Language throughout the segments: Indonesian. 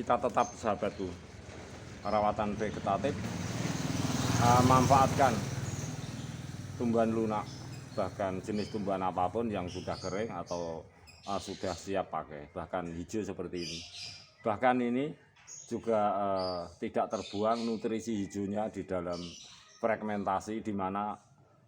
kita tetap sahabatku, perawatan vegetatif, manfaatkan tumbuhan lunak, bahkan jenis tumbuhan apapun yang sudah kering atau sudah siap pakai, bahkan hijau seperti ini. Bahkan ini juga tidak terbuang nutrisi hijaunya di dalam fragmentasi, di mana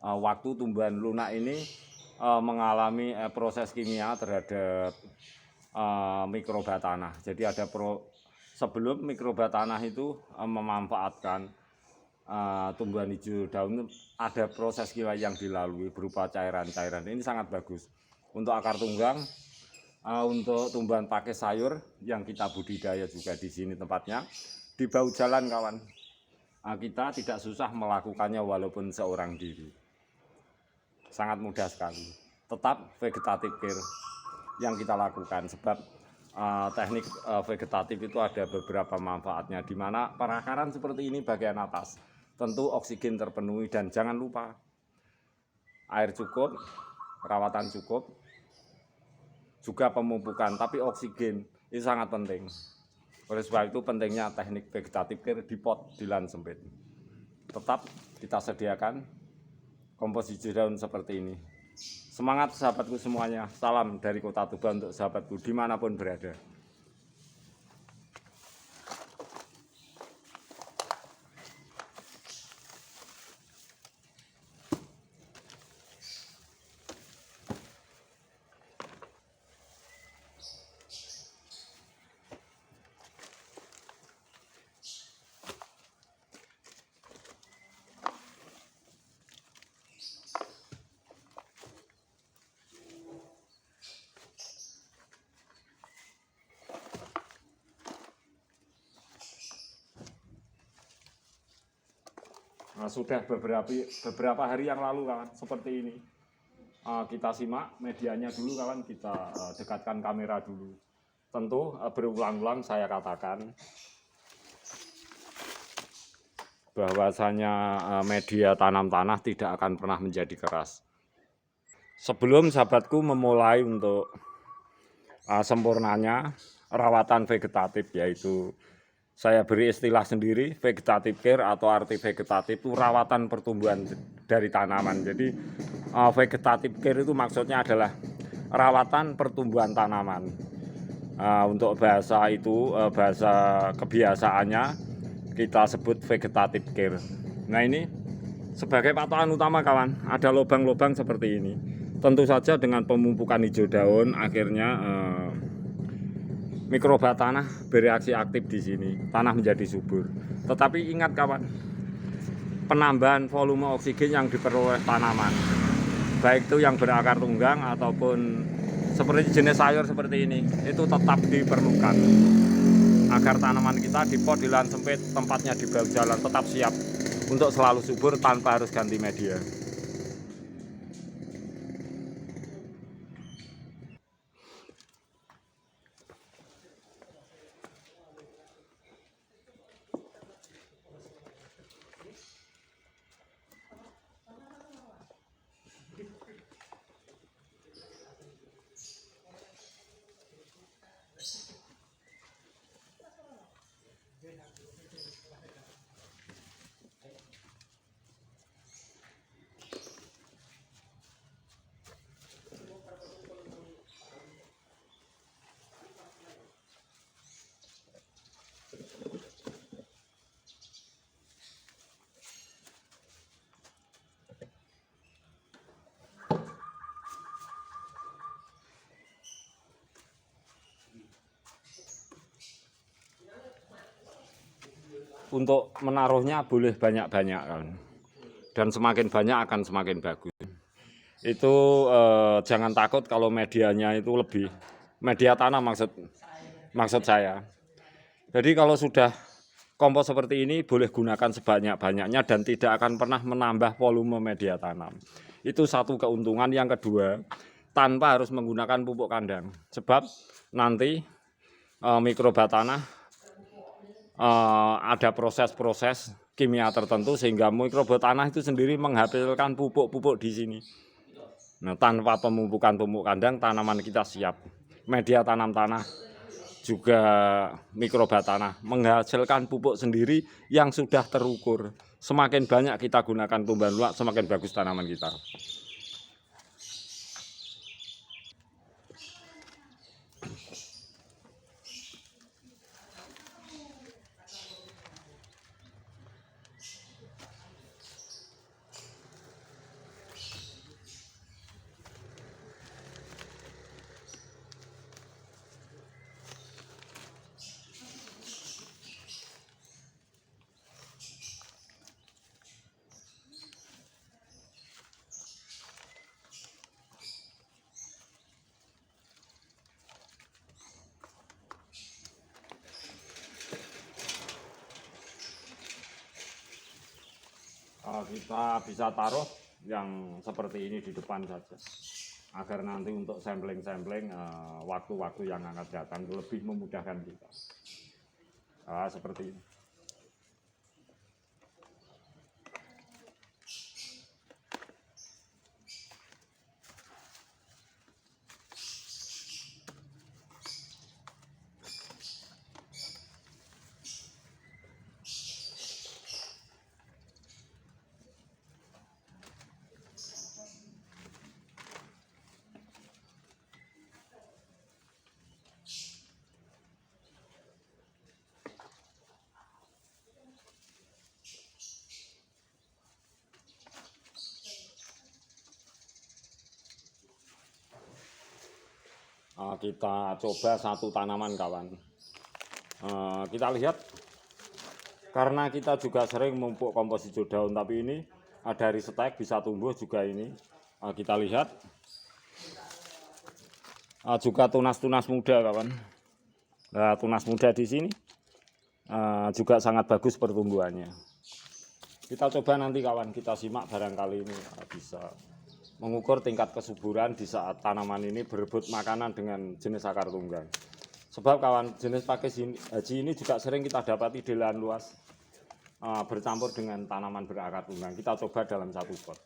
waktu tumbuhan lunak ini mengalami proses kimia terhadap mikroba tanah. Jadi ada sebelum mikroba tanah itu memanfaatkan tumbuhan hijau daun, ada proses kimia yang dilalui berupa cairan-cairan. Ini sangat bagus untuk akar tunggang, untuk tumbuhan pakis sayur yang kita budidaya juga di sini tempatnya di bahu jalan kawan. Kita tidak susah melakukannya walaupun seorang diri, sangat mudah sekali. Tetap vegetatif care yang kita lakukan, sebab teknik vegetatif itu ada beberapa manfaatnya, di mana perakaran seperti ini bagian atas tentu oksigen terpenuhi, dan jangan lupa air cukup, perawatan cukup, juga pemupukan, tapi oksigen itu sangat penting. Oleh sebab itu pentingnya teknik vegetatif care di pot, di lahan sempit. Tetap kita sediakan kompos hijau daun seperti ini. Semangat sahabatku semuanya, salam dari Kota Tuban untuk sahabatku dimanapun berada. Nah, sudah beberapa hari yang lalu kawan, seperti ini. Kita simak medianya dulu kawan, kita dekatkan kamera dulu. Tentu berulang-ulang saya katakan bahwasanya media tanam tanah tidak akan pernah menjadi keras. Sebelum sahabatku memulai untuk sempurnanya rawatan vegetatif, yaitu saya beri istilah sendiri, vegetative care, atau arti vegetatif itu rawatan pertumbuhan dari tanaman. Jadi vegetative care itu maksudnya adalah rawatan pertumbuhan tanaman. Untuk bahasa itu, bahasa kebiasaannya kita sebut vegetative care. Nah, ini sebagai patokan utama kawan, ada lubang-lubang seperti ini. Tentu saja dengan pemupukan hijau daun akhirnya mikroba tanah bereaksi aktif di sini, tanah menjadi subur. Tetapi ingat kawan, penambahan volume oksigen yang diperoleh tanaman, baik itu yang berakar tunggang ataupun seperti jenis sayur seperti ini, itu tetap diperlukan agar tanaman kita di pot, di lahan sempit, tempatnya di bahu jalan, tetap siap untuk selalu subur tanpa harus ganti media. Untuk menaruhnya boleh banyak-banyak kan, dan semakin banyak akan semakin bagus. Itu jangan takut kalau medianya itu lebih, media tanah maksud saya. Jadi kalau sudah kompos seperti ini boleh gunakan sebanyak-banyaknya dan tidak akan pernah menambah volume media tanam. Itu satu keuntungan. Yang kedua, tanpa harus menggunakan pupuk kandang, sebab nanti mikroba tanah ada proses-proses kimia tertentu sehingga mikroba tanah itu sendiri menghasilkan pupuk-pupuk di sini. Nah, tanpa pemupukan pupuk kandang, tanaman kita siap. Media tanam tanah juga mikrobia tanah, menghasilkan pupuk sendiri yang sudah terukur. Semakin banyak kita gunakan tumbuhan lunak, semakin bagus tanaman kita. Kita bisa taruh yang seperti ini di depan saja, agar nanti untuk sampling-sampling waktu-waktu yang akan datang lebih memudahkan kita. Seperti ini. Kita coba satu tanaman, kawan. Kita lihat, karena kita juga sering memupuk kompos hijau daun, tapi ini dari stek bisa tumbuh juga ini. Kita lihat juga tunas-tunas muda, kawan. Nah, tunas muda di sini juga sangat bagus pertumbuhannya. Kita coba nanti, kawan, kita simak, barangkali ini bisa mengukur tingkat kesuburan di saat tanaman ini berebut makanan dengan jenis akar tunggang. Sebab, kawan, jenis pakis haji ini juga sering kita dapati di lahan luas bercampur dengan tanaman berakar tunggang. Kita coba dalam satu pot.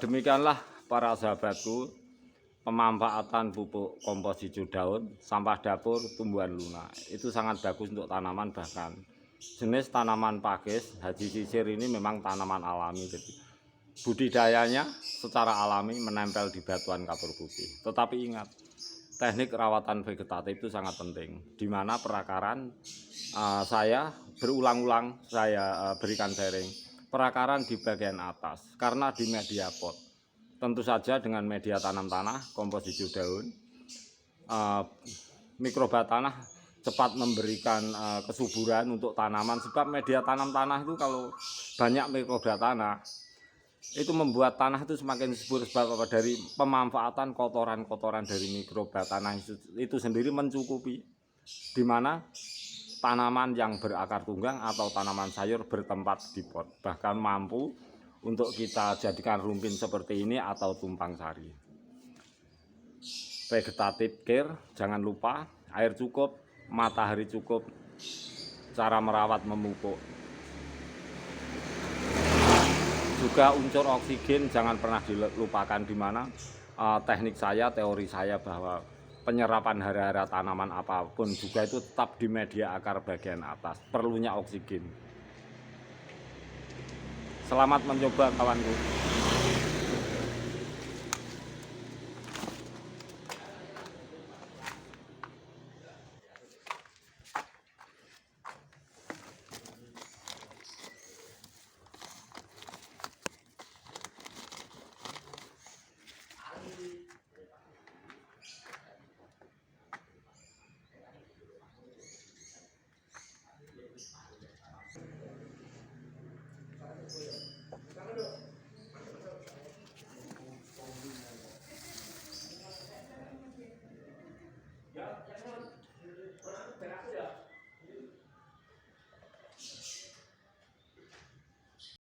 Demikianlah para sahabatku, pemanfaatan pupuk kompos hijau daun, sampah dapur, tumbuhan lunak. Itu sangat bagus untuk tanaman, bahkan jenis tanaman pakis haji sisir ini memang tanaman alami. Jadi budidayanya secara alami menempel di batuan kapur putih. Tetapi ingat, teknik rawatan vegetatif itu sangat penting, di mana perakaran saya berulang-ulang saya berikan sharing. Perakaran di bagian atas, karena di media pot tentu saja dengan media tanam tanah kompos hijau daun, mikrobia tanah cepat memberikan kesuburan untuk tanaman. Sebab media tanam tanah itu kalau banyak mikrobia tanah itu membuat tanah itu semakin subur. Sebab apa? Dari pemanfaatan kotoran-kotoran dari mikrobia tanah itu sendiri mencukupi, di mana tanaman yang berakar tunggang atau tanaman sayur bertempat di pot, bahkan mampu untuk kita jadikan rumpin seperti ini atau tumpang sari. Vegetatif care, jangan lupa air cukup, matahari cukup, cara merawat memupuk. Juga unsur oksigen jangan pernah dilupakan, di mana teknik saya, teori saya bahwa penyerapan hara-hara tanaman apapun juga itu tetap di media akar bagian atas, perlunya oksigen. Selamat mencoba kawanku.